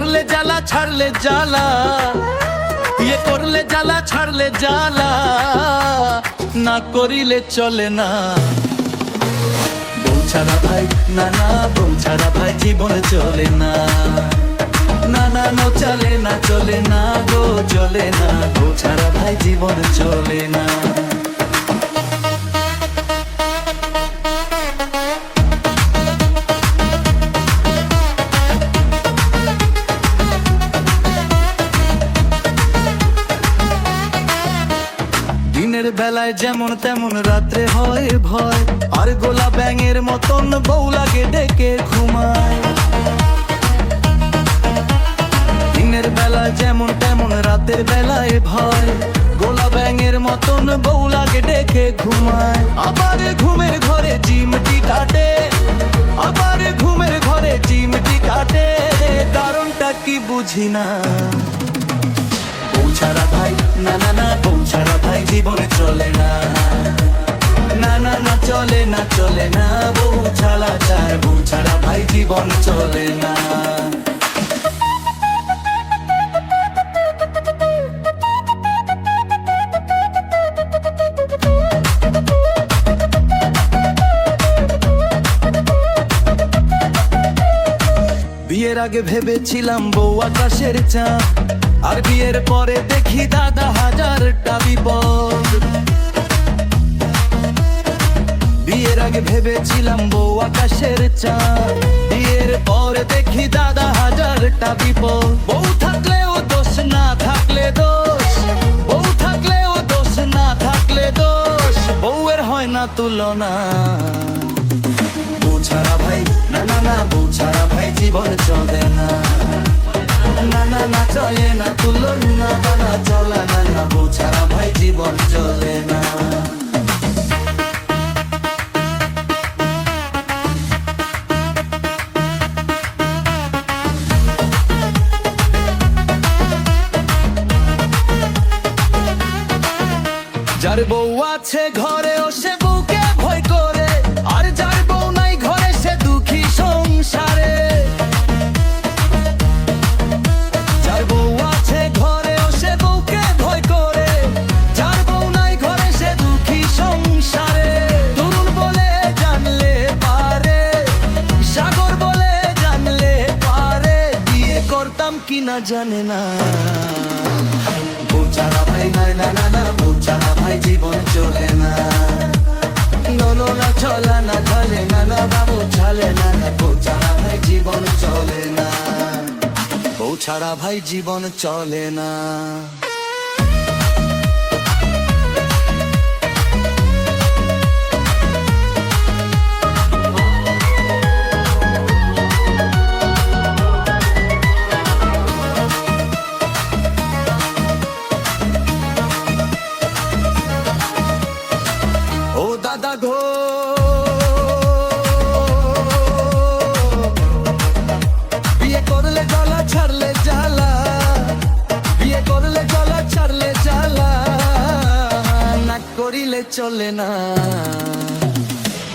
করলে জ্বালা ছাড়লে জ্বালা, বিয়ে করলে জ্বালা ছাড়লে জ্বালা, না করিলে চলে না। বউ ছাড়া ভাই না না, বউ ছাড়া ভাই জীবন চলে না। না না না চলে না, চলে না গো চলে না, বউ ছাড়া ভাই জীবন চলে না। দিনের বেলায় যেমন তেমন রাত্রে হয় ভয়, আর গোলা ব্যাঙের মতন বউ লাগে ডেকে ঘুমায়। দিনের বেলায় যেমন তেমন রাতের বেলায় ভয়, গোলা ব্যাঙের মতন বউ লাগে ডেকে ঘুমায়। আবার ঘুমের ঘরে চিমটি কাটে, আবার ঘুমের ঘরে চিমটি কাটে, কারণটা কি বুঝি না। বউ ছাড়া ভাই না না না, বউ ছাড়া ভাই জীবন চলে না। না না না চলে না, চলে না, বউ ছাড়া চার, বউ ছাড়া ভাই জীবন চলে না। বিয়ের আগে ভেবেছিলাম বউ আকাশের চাঁদ, আর বিয়ের পরে দেখি দাদা হাজারটা বিপদ। বিয়ের আগে ভেবেছিলাম বউ আকাশের চাঁদ, বিয়ের পরে দেখি দাদা হাজারটা বিপদ। বউ থাকলেও দোষ, না থাকলে দোষ, বউ থাকলেও দোষ, না থাকলে দোষ, বউয়ের হয় না তুলনা। বউ ছাড়া ভাই না না না, বউ ছাড়া ভাই জীবন চলে না। না না না চলে না, তুলনা না চলে না, না বউ ছাড়া ভাই জীবন চলে না। যার বউ আছে ঘরে ও সে বউকে ভয় করে, আর যার বউ নাই ঘরে সে দুঃখী সংসারে। যার বউ আছে ঘরে ও সে বউকে ভয় করে, যার বউ নাই ঘরে সে দুঃখী সংসারে। তরুণ বলে জানলে পারে, সাগর বলে জানলে পারে, বিয়ে করতাম কিনা জানে না। বউ ছাড়া ভাই না না না না, বউ ছাড়া ভাই জীবন চলে না। নো না চলে না, চলে না না বাবু চলে না, না বউ ছাড়া ভাই জীবন চলে না। বউ ছাড়া ভাই জীবন চলে না। ও দাদা গো বিয়ে করলে গলা ছাড়লে জ্বালা, বিয়ে করলে গলা ছাড়লে জ্বালা, না করিলে চলে না।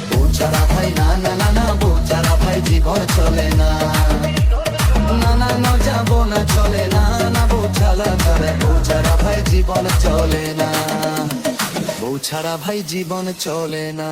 বউ ছাড়া ভাই না না না না, বউ ছাড়া ভাই জীবন চলে না। না না না যাবো না চলে না, না বউ ছাড়া করে, বউ ছাড়া ভাই জীবন চলে না। বউ ছাড়া ভাই জীবন চলে না।